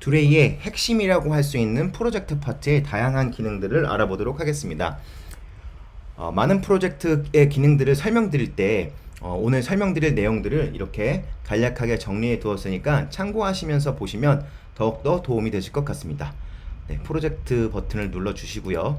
두레이의 핵심이라고 할 수 있는 프로젝트 파트의 다양한 기능들을 알아보도록 하겠습니다. 많은 프로젝트의 기능들을 설명드릴 때 오늘 설명드릴 내용들을 이렇게 간략하게 정리해 두었으니까 참고하시면서 보시면 더욱더 도움이 되실 것 같습니다. 네, 프로젝트 버튼을 눌러 주시고요.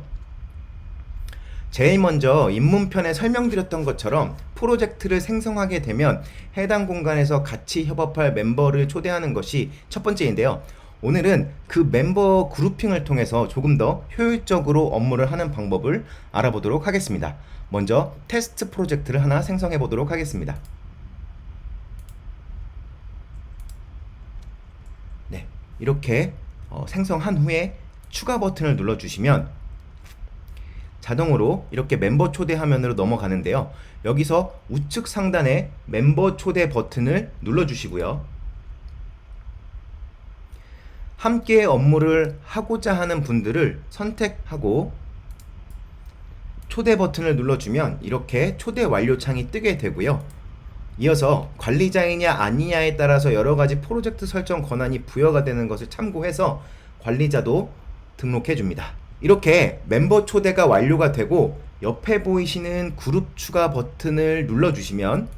제일 먼저 입문편에 설명드렸던 것처럼 프로젝트를 생성하게 되면 해당 공간에서 같이 협업할 멤버를 초대하는 것이 첫 번째인데요. 오늘은 그 멤버 그룹핑을 통해서 조금 더 효율적으로 업무를 하는 방법을 알아보도록 하겠습니다. 먼저 테스트 프로젝트를 하나 생성해 보도록 하겠습니다. 네, 이렇게 생성한 후에 추가 버튼을 눌러주시면 자동으로 이렇게 멤버 초대 화면으로 넘어가는데요. 여기서 우측 상단에 멤버 초대 버튼을 눌러주시고요. 함께 업무를 하고자 하는 분들을 선택하고 초대 버튼을 눌러주면 이렇게 초대 완료 창이 뜨게 되고요. 이어서 관리자이냐 아니냐에 따라서 여러가지 프로젝트 설정 권한이 부여가 되는 것을 참고해서 관리자도 등록해 줍니다. 이렇게 멤버 초대가 완료가 되고 옆에 보이시는 그룹 추가 버튼을 눌러주시면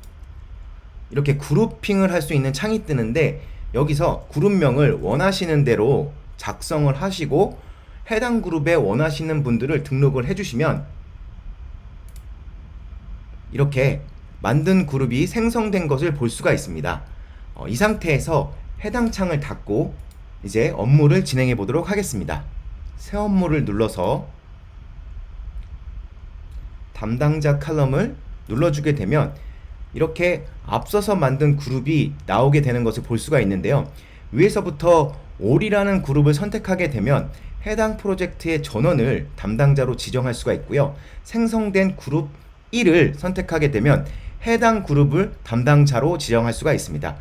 이렇게 그룹핑을 할 수 있는 창이 뜨는데 여기서 그룹명을 원하시는 대로 작성을 하시고 해당 그룹에 원하시는 분들을 등록을 해주시면 이렇게 만든 그룹이 생성된 것을 볼 수가 있습니다. 이 상태에서 해당 창을 닫고 이제 업무를 진행해 보도록 하겠습니다. 새 업무를 눌러서 담당자 칼럼을 눌러주게 되면 이렇게 앞서서 만든 그룹이 나오게 되는 것을 볼 수가 있는데요. 위에서부터 all이라는 그룹을 선택하게 되면 해당 프로젝트의 전원을 담당자로 지정할 수가 있고요. 생성된 그룹 1을 선택하게 되면 해당 그룹을 담당자로 지정할 수가 있습니다.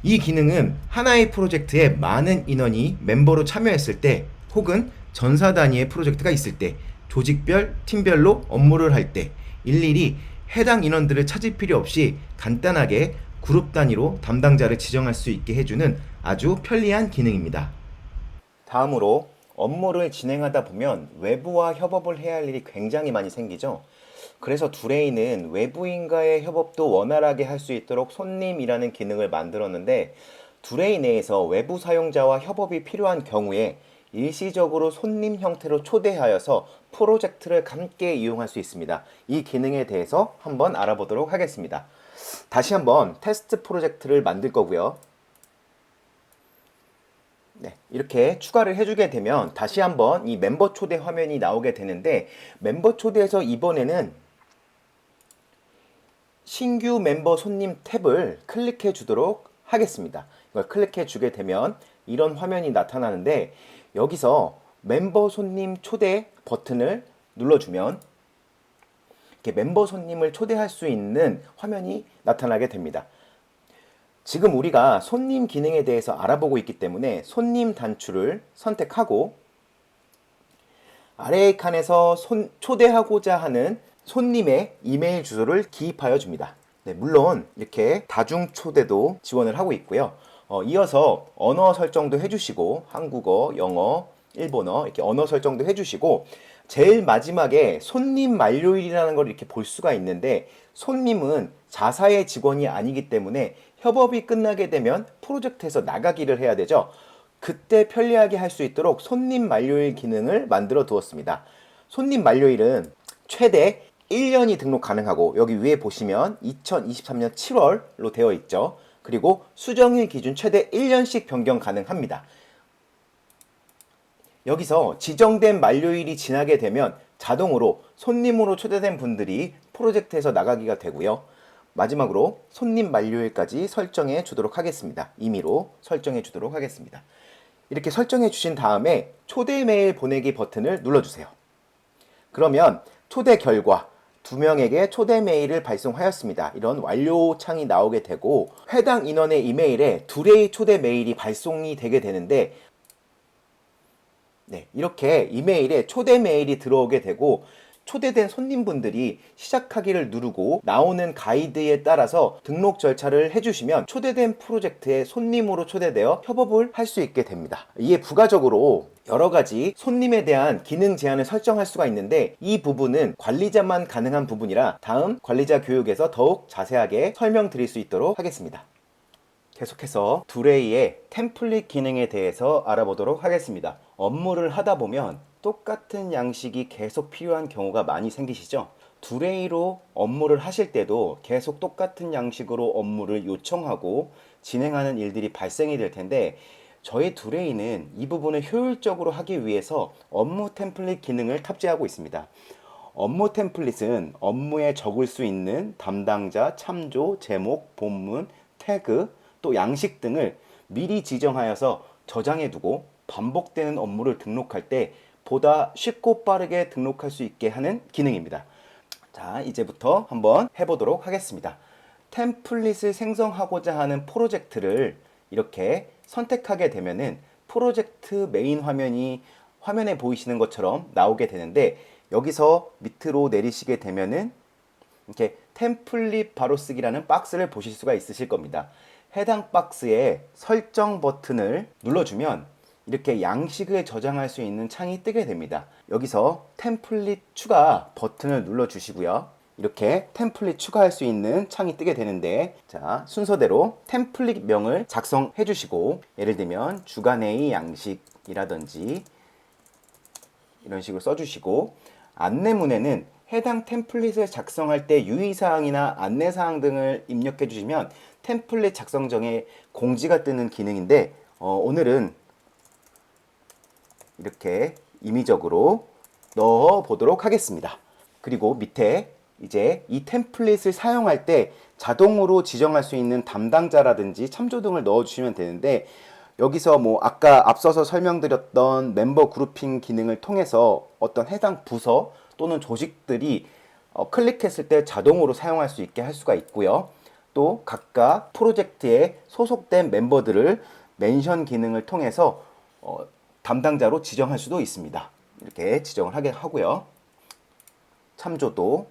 이 기능은 하나의 프로젝트에 많은 인원이 멤버로 참여했을 때 혹은 전사 단위의 프로젝트가 있을 때 조직별, 팀별로 업무를 할 때 일일이 해당 인원들을 찾을 필요 없이 간단하게 그룹 단위로 담당자를 지정할 수 있게 해주는 아주 편리한 기능입니다. 다음으로 업무를 진행하다 보면 외부와 협업을 해야 할 일이 굉장히 많이 생기죠. 그래서 두레이는 외부인과의 협업도 원활하게 할 수 있도록 손님이라는 기능을 만들었는데 두레이 내에서 외부 사용자와 협업이 필요한 경우에 일시적으로 손님 형태로 초대하여서 프로젝트를 함께 이용할 수 있습니다. 이 기능에 대해서 한번 알아보도록 하겠습니다. 다시 한번 테스트 프로젝트를 만들 거고요. 네, 이렇게 추가를 해주게 되면 다시 한번 이 멤버 초대 화면이 나오게 되는데 멤버 초대에서 이번에는 신규 멤버 손님 탭을 클릭해 주도록 하겠습니다. 이걸 클릭해 주게 되면 이런 화면이 나타나는데 여기서 멤버 손님 초대 버튼을 눌러주면 이렇게 멤버 손님을 초대할 수 있는 화면이 나타나게 됩니다. 지금 우리가 손님 기능에 대해서 알아보고 있기 때문에 손님 단추를 선택하고 아래의 칸에서 초대하고자 하는 손님의 이메일 주소를 기입하여 줍니다. 네, 물론 이렇게 다중 초대도 지원을 하고 있고요. 이어서 언어 설정도 해주시고 한국어, 영어, 일본어 이렇게 언어 설정도 해주시고 제일 마지막에 손님 만료일이라는 걸 이렇게 볼 수가 있는데 손님은 자사의 직원이 아니기 때문에 협업이 끝나게 되면 프로젝트에서 나가기를 해야 되죠. 그때 편리하게 할 수 있도록 손님 만료일 기능을 만들어 두었습니다. 손님 만료일은 최대 1년이 등록 가능하고 여기 위에 보시면 2023년 7월로 되어 있죠. 그리고 수정일 기준 최대 1년씩 변경 가능합니다. 여기서 지정된 만료일이 지나게 되면 자동으로 손님으로 초대된 분들이 프로젝트에서 나가기가 되고요. 마지막으로 손님 만료일까지 설정해 주도록 하겠습니다. 임의로 설정해 주도록 하겠습니다. 이렇게 설정해 주신 다음에 초대 메일 보내기 버튼을 눌러주세요. 그러면 초대 결과 2명에게 초대 메일을 발송하였습니다. 이런 완료 창이 나오게 되고 해당 인원의 이메일에 두레이 초대 메일이 발송이 되게 되는데 네, 이렇게 이메일에 초대 메일이 들어오게 되고 초대된 손님분들이 시작하기를 누르고 나오는 가이드에 따라서 등록 절차를 해주시면 초대된 프로젝트에 손님으로 초대되어 협업을 할 수 있게 됩니다. 이에 부가적으로 여러 가지 손님에 대한 기능 제한을 설정할 수가 있는데 이 부분은 관리자만 가능한 부분이라 다음 관리자 교육에서 더욱 자세하게 설명드릴 수 있도록 하겠습니다. 계속해서 두레이의 템플릿 기능에 대해서 알아보도록 하겠습니다. 업무를 하다 보면 똑같은 양식이 계속 필요한 경우가 많이 생기시죠? 두레이로 업무를 하실 때도 계속 똑같은 양식으로 업무를 요청하고 진행하는 일들이 발생이 될 텐데 저희 두레이는 이 부분을 효율적으로 하기 위해서 업무 템플릿 기능을 탑재하고 있습니다. 업무 템플릿은 업무에 적을 수 있는 담당자, 참조, 제목, 본문, 태그, 또 양식 등을 미리 지정하여서 저장해 두고 반복되는 업무를 등록할 때 보다 쉽고 빠르게 등록할 수 있게 하는 기능입니다. 자, 이제부터 한번 해보도록 하겠습니다. 템플릿을 생성하고자 하는 프로젝트를 이렇게 선택하게 되면은 프로젝트 메인 화면이 화면에 보이시는 것처럼 나오게 되는데 여기서 밑으로 내리시게 되면은 이렇게 템플릿 바로 쓰기라는 박스를 보실 수가 있으실 겁니다. 해당 박스에 설정 버튼을 눌러주면 이렇게 양식을 저장할 수 있는 창이 뜨게 됩니다. 여기서 템플릿 추가 버튼을 눌러주시고요. 이렇게 템플릿 추가할 수 있는 창이 뜨게 되는데 자, 순서대로 템플릿 명을 작성해 주시고 예를 들면 주간회의 양식이라든지 이런 식으로 써주시고 안내문에는 해당 템플릿을 작성할 때 유의사항이나 안내사항 등을 입력해 주시면 템플릿 작성 전에 공지가 뜨는 기능인데 오늘은 이렇게 임의적으로 넣어 보도록 하겠습니다. 그리고 밑에 이제 이 템플릿을 사용할 때 자동으로 지정할 수 있는 담당자라든지 참조 등을 넣어 주시면 되는데 여기서 뭐 아까 앞서서 설명드렸던 멤버 그룹핑 기능을 통해서 어떤 해당 부서 또는 조직들이 클릭했을 때 자동으로 사용할 수 있게 할 수가 있고요. 또 각각 프로젝트에 소속된 멤버들을 멘션 기능을 통해서 담당자로 지정할 수도 있습니다. 이렇게 지정을 하게 하고요. 참조도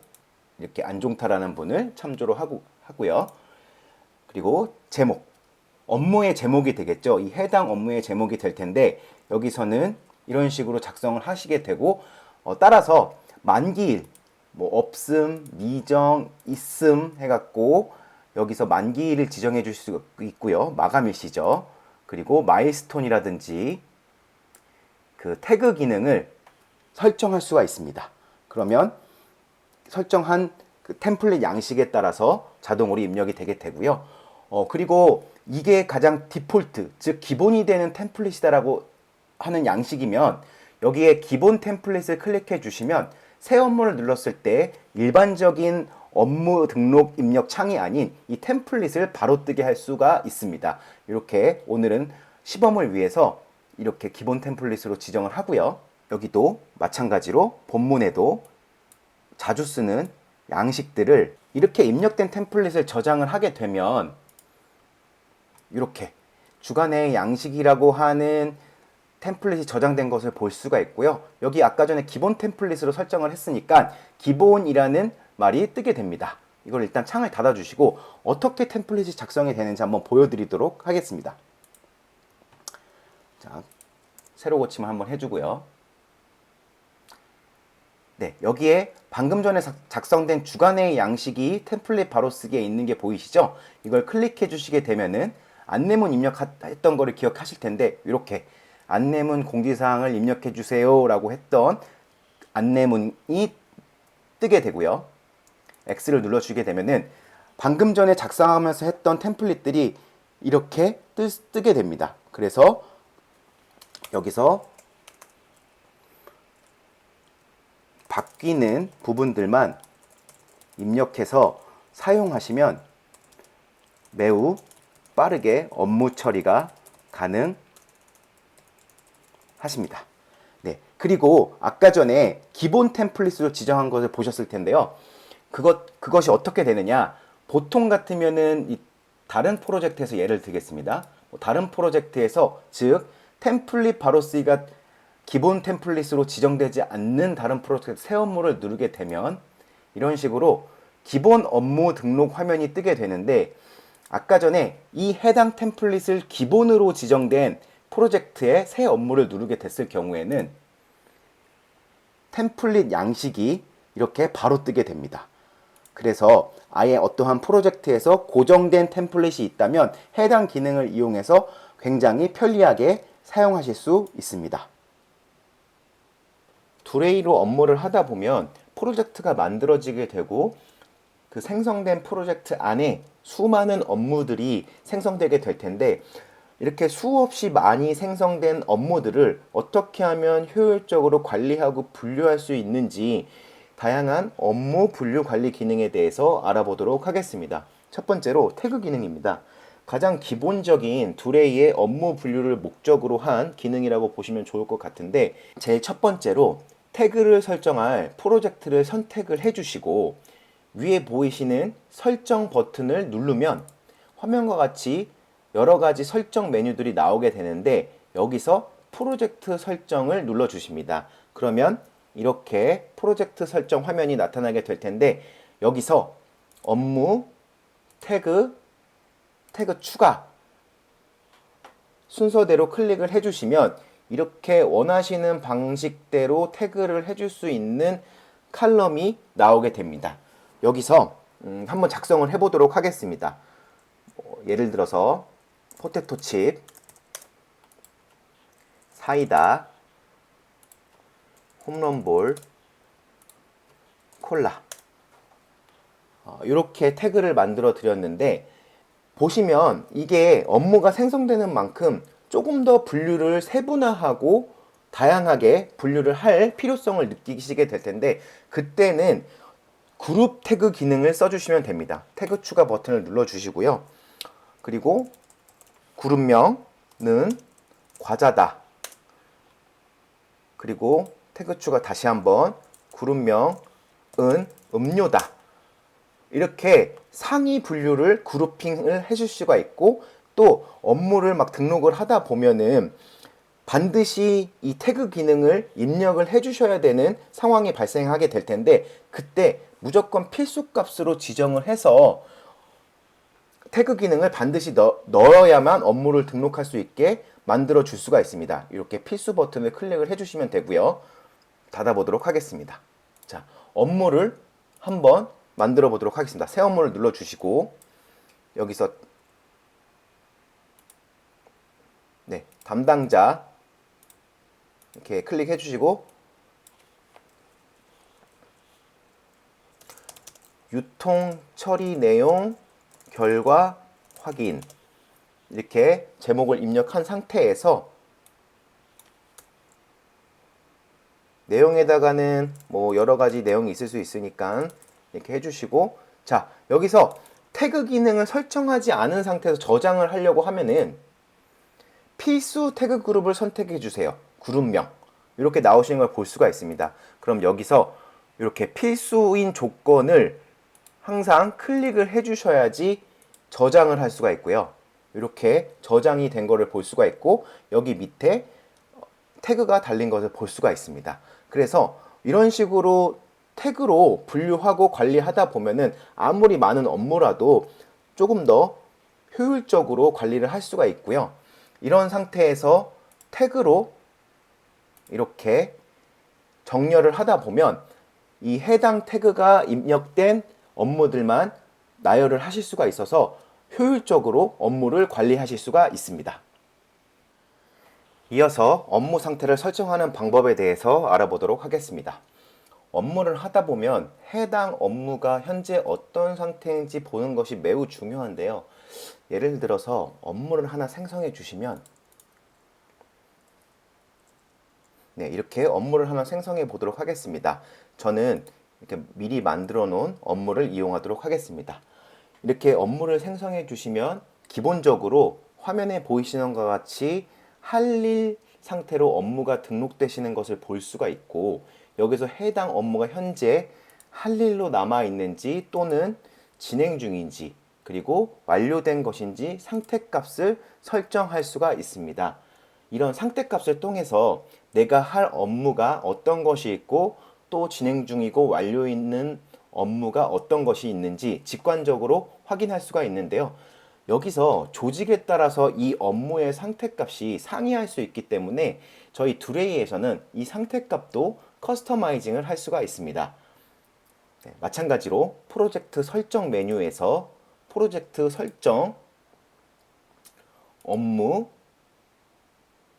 이렇게 안종타라는 분을 참조로 하고요. 그리고 제목, 업무의 제목이 되겠죠. 이 해당 업무의 제목이 될 텐데 여기서는 이런 식으로 작성을 하시게 되고 따라서 만기일, 뭐 없음, 미정, 있음 해갖고 여기서 만기일을 지정해 줄 수 있고요. 마감일시죠. 그리고 마일스톤이라든지 그 태그 기능을 설정할 수가 있습니다. 그러면 설정한 그 템플릿 양식에 따라서 자동으로 입력이 되게 되고요. 그리고 이게 가장 디폴트, 즉 기본이 되는 템플릿이다라고 하는 양식이면 여기에 기본 템플릿을 클릭해 주시면 새 업무를 눌렀을 때 일반적인 업무 등록 입력 창이 아닌 이 템플릿을 바로 뜨게 할 수가 있습니다. 이렇게 오늘은 시범을 위해서 이렇게 기본 템플릿으로 지정을 하고요. 여기도 마찬가지로 본문에도 자주 쓰는 양식들을 이렇게 입력된 템플릿을 저장을 하게 되면 이렇게 주간의 양식이라고 하는 템플릿이 저장된 것을 볼 수가 있고요. 여기 아까 전에 기본 템플릿으로 설정을 했으니까 기본이라는 말이 뜨게 됩니다. 이걸 일단 창을 닫아 주시고 어떻게 템플릿이 작성이 되는지 한번 보여드리도록 하겠습니다. 자, 세로 고침을 한번 해주고요. 네, 여기에 방금 전에 작성된 주간의 양식이 템플릿 바로 쓰기에 있는 게 보이시죠? 이걸 클릭해 주시게 되면은 안내문 입력했던 거를 기억하실 텐데 이렇게 안내문 공지사항을 입력해 주세요 라고 했던 안내문이 뜨게 되고요. X를 눌러주게 되면은 방금 전에 작성하면서 했던 템플릿들이 이렇게 뜨게 됩니다. 그래서 여기서 바뀌는 부분들만 입력해서 사용하시면 매우 빠르게 업무 처리가 가능하십니다. 네, 그리고 아까 전에 기본 템플릿으로 지정한 것을 보셨을 텐데요. 그것이 어떻게 되느냐? 보통 같으면은 이 다른 프로젝트에서 예를 들겠습니다. 다른 프로젝트에서 즉 템플릿 바로 쓰기가 기본 템플릿으로 지정되지 않는 다른 프로젝트 새 업무를 누르게 되면 이런 식으로 기본 업무 등록 화면이 뜨게 되는데, 아까 전에 이 해당 템플릿을 기본으로 지정된 프로젝트의 새 업무를 누르게 됐을 경우에는 템플릿 양식이 이렇게 바로 뜨게 됩니다. 그래서 아예 어떠한 프로젝트에서 고정된 템플릿이 있다면 해당 기능을 이용해서 굉장히 편리하게 사용하실 수 있습니다. 두레이로 업무를 하다 보면 프로젝트가 만들어지게 되고 그 생성된 프로젝트 안에 수많은 업무들이 생성되게 될 텐데, 이렇게 수없이 많이 생성된 업무들을 어떻게 하면 효율적으로 관리하고 분류할 수 있는지 다양한 업무 분류 관리 기능에 대해서 알아보도록 하겠습니다. 첫 번째로 태그 기능입니다. 가장 기본적인 두레이의 업무 분류를 목적으로 한 기능이라고 보시면 좋을 것 같은데, 제일 첫 번째로 태그를 설정할 프로젝트를 선택을 해주시고 위에 보이시는 설정 버튼을 누르면 화면과 같이 여러 가지 설정 메뉴들이 나오게 되는데, 여기서 프로젝트 설정을 눌러 주십니다. 그러면 이렇게 프로젝트 설정 화면이 나타나게 될 텐데, 여기서 업무, 태그 추가 순서대로 클릭을 해주시면 이렇게 원하시는 방식대로 태그를 해줄 수 있는 칼럼이 나오게 됩니다. 여기서 한번 작성을 해보도록 하겠습니다. 예를 들어서 포테토 칩, 사이다, 홈런볼, 콜라, 이렇게 태그를 만들어 드렸는데, 보시면 이게 업무가 생성되는 만큼 조금 더 분류를 세분화하고 다양하게 분류를 할 필요성을 느끼시게 될 텐데, 그때는 그룹 태그 기능을 써주시면 됩니다. 태그 추가 버튼을 눌러주시고요. 그리고 그룹명은 과자다. 그리고 태그 추가 다시 한번, 그룹명은 음료다. 이렇게 상위 분류를 그룹핑을 해줄 수가 있고, 또 업무를 막 등록을 하다 보면은 반드시 이 태그 기능을 입력을 해주셔야 되는 상황이 발생하게 될 텐데, 그때 무조건 필수 값으로 지정을 해서 태그 기능을 반드시 넣어야만 업무를 등록할 수 있게 만들어 줄 수가 있습니다. 이렇게 필수 버튼을 클릭을 해주시면 되고요. 닫아보도록 하겠습니다. 자, 업무를 한번 만들어 보도록 하겠습니다. 새 업무를 눌러주시고 여기서 담당자 이렇게 클릭해 주시고 유통 처리 내용 결과 확인, 이렇게 제목을 입력한 상태에서 내용에다가는 뭐 여러 가지 내용이 있을 수 있으니까 이렇게 해주시고, 자, 여기서 태그 기능을 설정하지 않은 상태에서 저장을 하려고 하면은 필수 태그 그룹을 선택해 주세요. 그룹명 이렇게 나오시는 걸 볼 수가 있습니다. 그럼 여기서 이렇게 필수인 조건을 항상 클릭을 해 주셔야지 저장을 할 수가 있고요. 이렇게 저장이 된 거를 볼 수가 있고, 여기 밑에 태그가 달린 것을 볼 수가 있습니다. 그래서 이런 식으로 태그로 분류하고 관리하다 보면은 아무리 많은 업무라도 조금 더 효율적으로 관리를 할 수가 있고요. 이런 상태에서 태그로 이렇게 정렬을 하다 보면 이 해당 태그가 입력된 업무들만 나열을 하실 수가 있어서 효율적으로 업무를 관리하실 수가 있습니다. 이어서 업무 상태를 설정하는 방법에 대해서 알아보도록 하겠습니다. 업무를 하다 보면 해당 업무가 현재 어떤 상태인지 보는 것이 매우 중요한데요. 예를 들어서 업무를 하나 생성해 주시면 이렇게 업무를 하나 생성해 보도록 하겠습니다. 저는 이렇게 미리 만들어 놓은 업무를 이용하도록 하겠습니다. 이렇게 업무를 생성해 주시면 기본적으로 화면에 보이시는 것과 같이 할 일 상태로 업무가 등록되시는 것을 볼 수가 있고, 여기서 해당 업무가 현재 할 일로 남아 있는지 또는 진행 중인지, 그리고 완료된 것인지 상태 값을 설정할 수가 있습니다. 이런 상태값을 통해서 내가 할 업무가 어떤 것이 있고 또 진행 중이고 완료 있는 업무가 어떤 것이 있는지 직관적으로 확인할 수가 있는데요. 여기서 조직에 따라서 이 업무의 상태값이 상이할 수 있기 때문에 저희 두레이에서는 이 상태값도 커스터마이징을 할 수가 있습니다. 네, 마찬가지로 프로젝트 설정 메뉴에서 프로젝트 설정, 업무,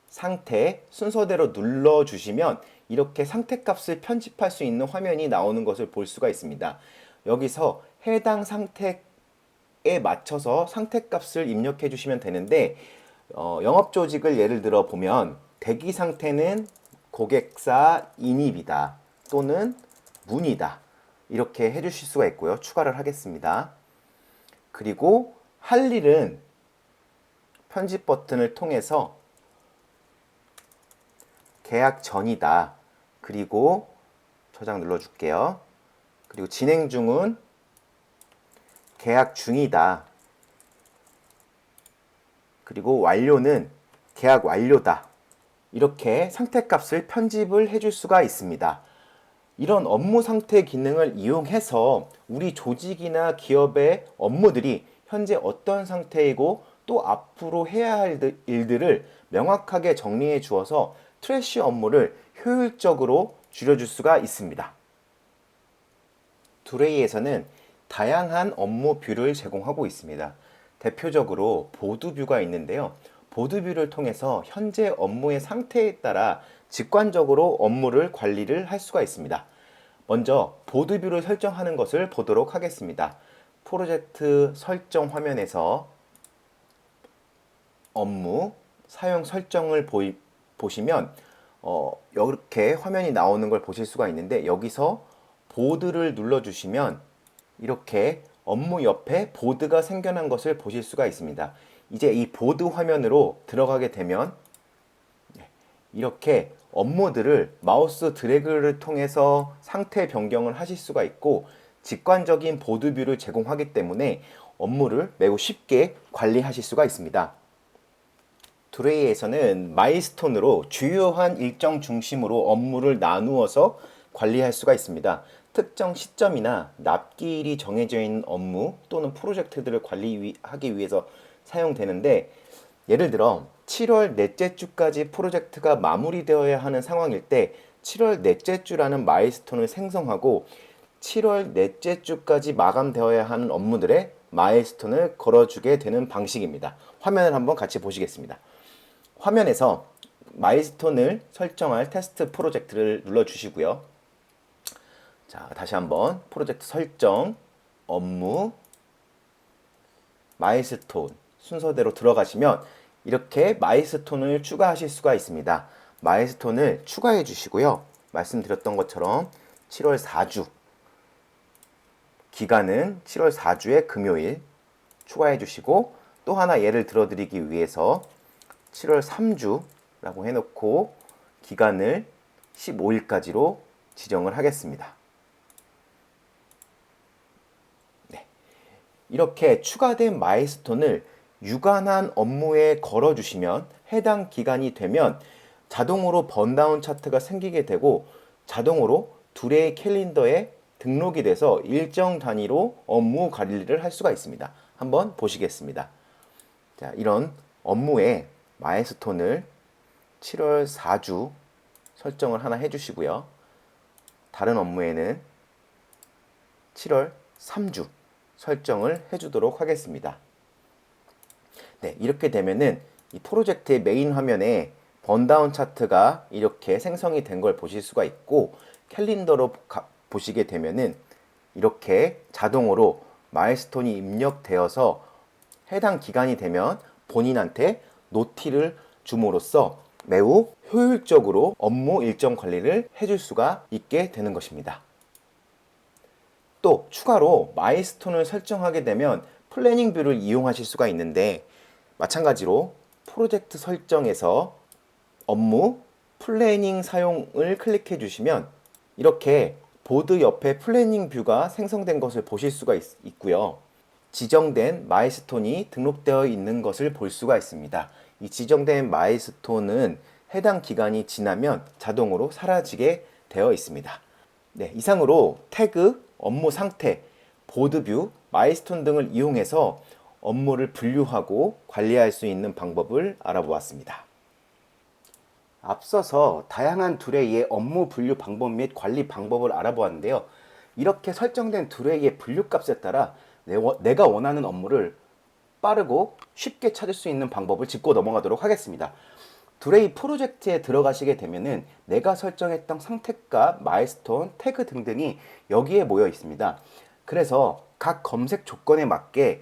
상태 순서대로 눌러주시면 이렇게 상태값을 편집할 수 있는 화면이 나오는 것을 볼 수가 있습니다. 여기서 해당 상태에 맞춰서 상태값을 입력해 주시면 되는데 영업조직을 예를 들어 보면 대기 상태는 고객사 인입이다 또는 문의다 이렇게 해주실 수가 있고요. 추가를 하겠습니다. 그리고 할 일은 편집 버튼을 통해서 계약 전이다. 그리고 저장 눌러줄게요. 그리고 진행 중은 계약 중이다. 그리고 완료는 계약 완료다. 이렇게 상태값을 편집을 해줄 수가 있습니다. 이런 업무 상태 기능을 이용해서 우리 조직이나 기업의 업무들이 현재 어떤 상태이고 또 앞으로 해야 할 일들을 명확하게 정리해 주어서 트래쉬 업무를 효율적으로 줄여줄 수가 있습니다. 두레이에서는 다양한 업무 뷰를 제공하고 있습니다. 대표적으로 보드 뷰가 있는데요. 보드 뷰를 통해서 현재 업무의 상태에 따라 직관적으로 업무를 관리를 할 수가 있습니다. 먼저 보드 뷰를 설정하는 것을 보도록 하겠습니다. 프로젝트 설정 화면에서 업무 사용 설정을 보시면 이렇게 화면이 나오는 걸 보실 수가 있는데 여기서 보드를 눌러주시면 이렇게 업무 옆에 보드가 생겨난 것을 보실 수가 있습니다. 이제 이 보드 화면으로 들어가게 되면 이렇게 업무들을 마우스 드래그를 통해서 상태 변경을 하실 수가 있고 직관적인 보드 뷰를 제공하기 때문에 업무를 매우 쉽게 관리하실 수가 있습니다. 두레이에서는 마일스톤으로 주요한 일정 중심으로 업무를 나누어서 관리할 수가 있습니다. 특정 시점이나 납기일이 정해져 있는 업무 또는 프로젝트들을 관리하기 위해서 사용되는데 예를 들어 7월 넷째 주까지 프로젝트가 마무리되어야 하는 상황일 때 7월 넷째 주라는 마일스톤을 생성하고 7월 넷째 주까지 마감되어야 하는 업무들의 마일스톤을 걸어주게 되는 방식입니다. 화면을 한번 같이 보시겠습니다. 화면에서 마일스톤을 설정할 테스트 프로젝트를 눌러주시고요. 자, 다시 한번 프로젝트 설정, 업무, 마일스톤 순서대로 들어가시면 이렇게 마일스톤을 추가하실 수가 있습니다. 마일스톤을 추가해 주시고요. 말씀드렸던 것처럼 7월 4주 기간은 7월 4주의 금요일 추가해 주시고 또 하나 예를 들어드리기 위해서 7월 3주라고 해놓고 기간을 15일까지로 지정을 하겠습니다. 네. 이렇게 추가된 마일스톤을 유관한 업무에 걸어주시면 해당 기간이 되면 자동으로 번다운 차트가 생기게 되고 자동으로 두레이 캘린더에 등록이 돼서 일정 단위로 업무 관리를 할 수가 있습니다. 한번 보시겠습니다. 자, 이런 업무에 마일스톤을 7월 4주 설정을 하나 해주시고요. 다른 업무에는 7월 3주 설정을 해주도록 하겠습니다. 네, 이렇게 되면은 이 프로젝트의 메인 화면에 번다운 차트가 이렇게 생성이 된 걸 보실 수가 있고 캘린더로 보시게 되면은 이렇게 자동으로 마일스톤이 입력되어서 해당 기간이 되면 본인한테 노티를 줌으로써 매우 효율적으로 업무 일정 관리를 해줄 수가 있게 되는 것입니다. 또 추가로 마일스톤을 설정하게 되면 플래닝 뷰를 이용하실 수가 있는데 마찬가지로 프로젝트 설정에서 업무 플래닝 사용을 클릭해 주시면 이렇게 보드 옆에 플래닝 뷰가 생성된 것을 보실 수가 있고요. 지정된 마일스톤이 등록되어 있는 것을 볼 수가 있습니다. 이 지정된 마일스톤은 해당 기간이 지나면 자동으로 사라지게 되어 있습니다. 네, 이상으로 태그, 업무 상태, 보드뷰, 마일스톤 등을 이용해서 업무를 분류하고 관리할 수 있는 방법을 알아보았습니다. 앞서서 다양한 듀레이의 업무 분류 방법 및 관리 방법을 알아보았는데요. 이렇게 설정된 듀레이의 분류값에 따라 내가 원하는 업무를 빠르고 쉽게 찾을 수 있는 방법을 짚고 넘어가도록 하겠습니다. 듀레이 프로젝트에 들어가시게 되면은 내가 설정했던 상태값, 마일스톤, 태그 등등이 여기에 모여 있습니다. 그래서 각 검색 조건에 맞게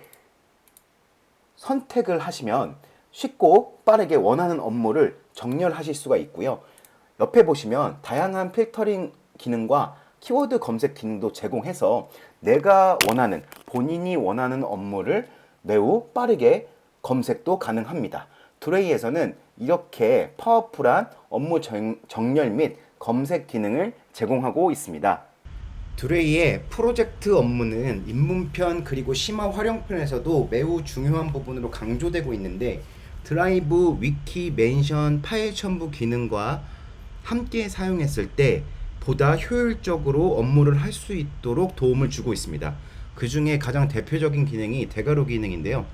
선택을 하시면 쉽고 빠르게 원하는 업무를 정렬하실 수가 있고요. 옆에 보시면 다양한 필터링 기능과 키워드 검색 기능도 제공해서 내가 원하는, 본인이 원하는 업무를 매우 빠르게 검색도 가능합니다. 듀레이에서는 이렇게 파워풀한 업무 정렬 및 검색 기능을 제공하고 있습니다. 듀레이의 프로젝트 업무는 입문편 그리고 심화 활용편에서도 매우 중요한 부분으로 강조되고 있는데, 드라이브, 위키, 멘션, 파일 첨부 기능과 함께 사용했을 때 보다 효율적으로 업무를 할 수 있도록 도움을 주고 있습니다. 그 중에 가장 대표적인 기능이 대괄호 기능인데요.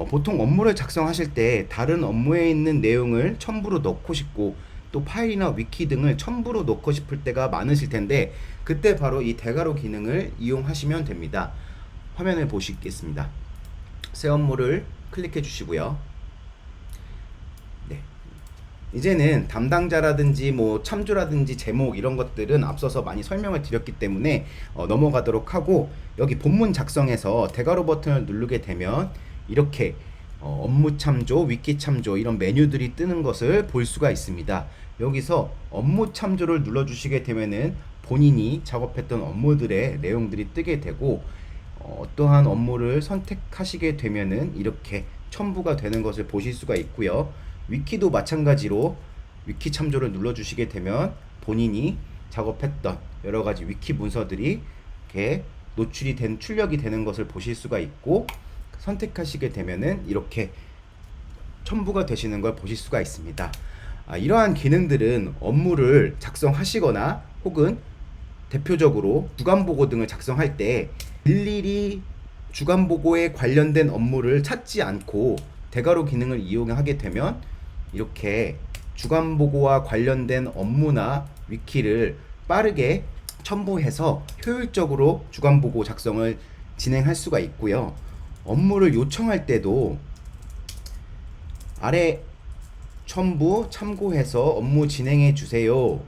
보통 업무를 작성하실 때 다른 업무에 있는 내용을 첨부로 넣고 싶고 또 파일이나 위키 등을 첨부로 넣고 싶을 때가 많으실 텐데, 그때 바로 이 대괄호 기능을 이용하시면 됩니다. 화면을 보시겠습니다. 새 업무를 클릭해 주시고요. 네. 이제는 담당자라든지 뭐 참조라든지 제목 이런 것들은 앞서서 많이 설명을 드렸기 때문에 넘어가도록 하고, 여기 본문 작성에서 대괄호 버튼을 누르게 되면 이렇게 업무 참조, 위키 참조 이런 메뉴들이 뜨는 것을 볼 수가 있습니다. 여기서 업무 참조를 눌러주시게 되면은 본인이 작업했던 업무들의 내용들이 뜨게 되고, 어떠한 업무를 선택하시게 되면은 이렇게 첨부가 되는 것을 보실 수가 있고요. 위키도 마찬가지로 위키 참조를 눌러주시게 되면 본인이 작업했던 여러 가지 위키 문서들이 이렇게 출력이 되는 것을 보실 수가 있고, 선택하시게 되면은 이렇게 첨부가 되시는 걸 보실 수가 있습니다. 이러한 기능들은 업무를 작성하시거나 혹은 대표적으로 주간보고 등을 작성할 때 일일이 주간보고에 관련된 업무를 찾지 않고 대괄호 기능을 이용하게 되면 이렇게 주간보고와 관련된 업무나 위키를 빠르게 첨부해서 효율적으로 주간보고 작성을 진행할 수가 있고요. 업무를 요청할 때도 아래 첨부 참고해서 업무 진행해 주세요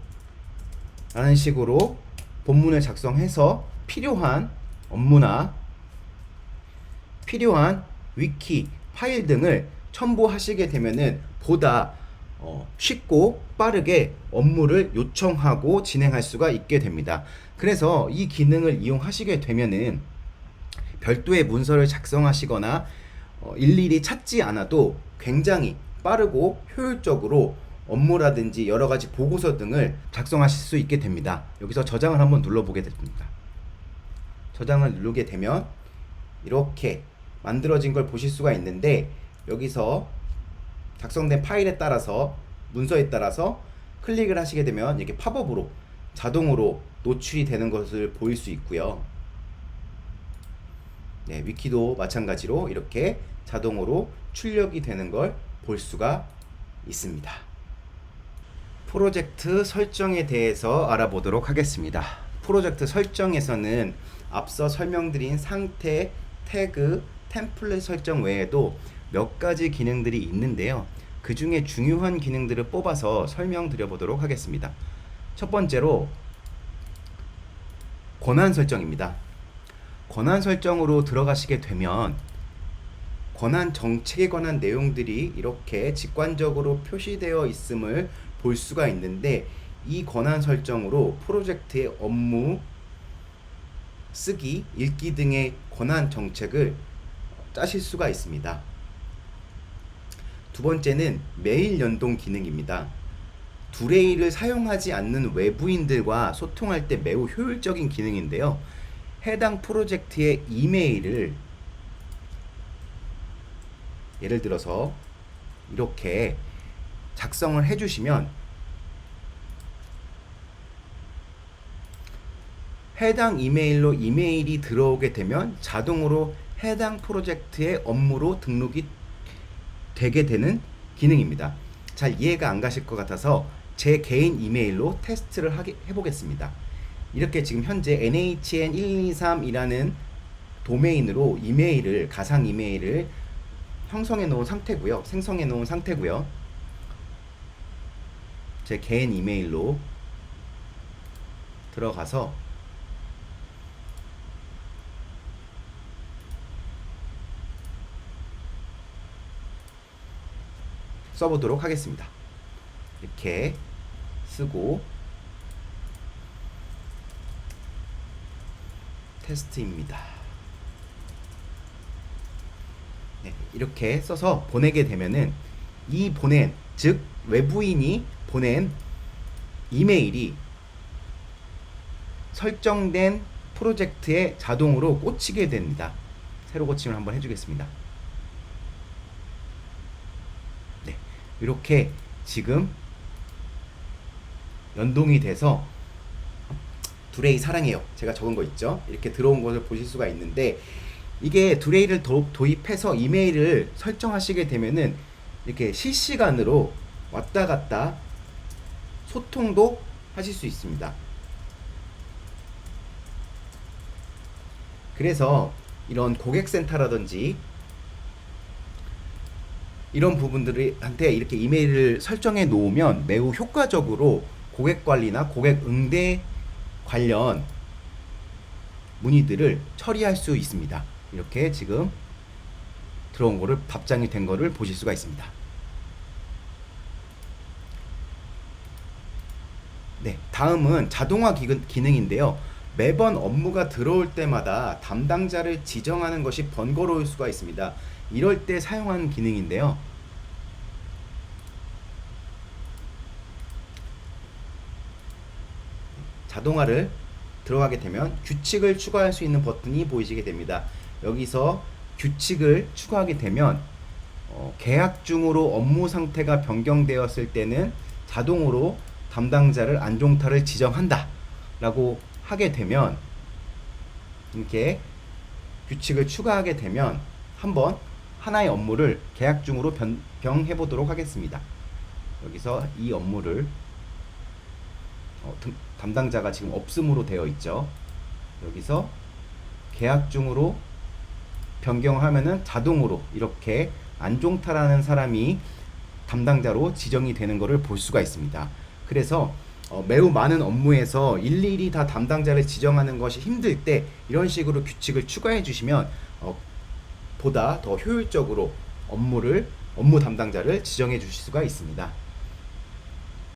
라는 식으로 본문을 작성해서 필요한 업무나 필요한 위키, 파일 등을 첨부하시게 되면은 보다 쉽고 빠르게 업무를 요청하고 진행할 수가 있게 됩니다. 그래서 이 기능을 이용하시게 되면은 별도의 문서를 작성하시거나 일일이 찾지 않아도 굉장히 빠르고 효율적으로 업무라든지 여러 가지 보고서 등을 작성하실 수 있게 됩니다. 여기서 저장을 한번 눌러보게 됩니다. 저장을 누르게 되면 이렇게 만들어진 걸 보실 수가 있는데, 여기서 작성된 파일에 따라서 문서에 따라서 클릭을 하시게 되면 이렇게 팝업으로 자동으로 노출이 되는 것을 보일 수 있고요. 네, 위키도 마찬가지로 이렇게 자동으로 출력이 되는 걸 볼 수가 있습니다. 프로젝트 설정에 대해서 알아보도록 하겠습니다. 프로젝트 설정에서는 앞서 설명드린 상태, 태그, 템플릿 설정 외에도 몇 가지 기능들이 있는데요. 그 중에 중요한 기능들을 뽑아서 설명드려 보도록 하겠습니다. 첫 번째로 권한 설정입니다. 권한 설정으로 들어가시게 되면 권한 정책에 관한 내용들이 이렇게 직관적으로 표시되어 있음을 볼 수가 있는데, 이 권한 설정으로 프로젝트의 업무, 쓰기, 읽기 등의 권한 정책을 짜실 수가 있습니다. 두 번째는 메일 연동 기능입니다. 듀레이를 사용하지 않는 외부인들과 소통할 때 매우 효율적인 기능인데요. 해당 프로젝트의 이메일을 예를 들어서 이렇게 작성을 해주시면 해당 이메일로 이메일이 들어오게 되면 자동으로 해당 프로젝트의 업무로 등록이 되게 되는 기능입니다. 잘 이해가 안 가실 것 같아서 제 개인 이메일로 테스트를 해보겠습니다. 이렇게 지금 현재 nhn123이라는 도메인으로 이메일을, 가상 이메일을 생성해 놓은 상태고요. 제 개인 이메일로 들어가서 써보도록 하겠습니다. 이렇게 쓰고 테스트입니다. 네, 이렇게 써서 보내게 되면은 즉 외부인이 보낸 이메일이 설정된 프로젝트에 자동으로 꽂히게 됩니다. 새로 고침을 한번 해주겠습니다. 네, 이렇게 지금 연동이 돼서 두레이 사랑해요, 제가 적은 거 있죠? 이렇게 들어온 것을 보실 수가 있는데, 이게 두레이를 도입해서 이메일을 설정하시게 되면은 이렇게 실시간으로 왔다 갔다 소통도 하실 수 있습니다. 그래서 이런 고객센터라든지 이런 부분들한테 이렇게 이메일을 설정해 놓으면 매우 효과적으로 고객 관리나 고객 응대 관련 문의들을 처리할 수 있습니다. 이렇게 지금 들어온 거를 답장이 된 거를 보실 수가 있습니다. 네, 다음은 자동화 기능인데요. 매번 업무가 들어올 때마다 담당자를 지정하는 것이 번거로울 수가 있습니다. 이럴 때 사용하는 기능인데요. 자동화를 들어가게 되면 규칙을 추가할 수 있는 버튼이 보이시게 됩니다. 여기서 규칙을 추가하게 되면 계약 중으로 업무 상태가 변경되었을 때는 자동으로 담당자를 안종타를 지정한다 라고 하게 되면, 이렇게 규칙을 추가하게 되면 한번 하나의 업무를 계약 중으로 변경해 보도록 하겠습니다. 여기서 이 업무를 담당자가 지금 없음으로 되어 있죠. 여기서 계약 중으로 변경하면은 자동으로 이렇게 안종타라는 사람이 담당자로 지정이 되는 것을 볼 수가 있습니다. 그래서 매우 많은 업무에서 일일이 다 담당자를 지정하는 것이 힘들 때 이런 식으로 규칙을 추가해 주시면 보다 더 효율적으로 업무 담당자를 지정해 주실 수가 있습니다.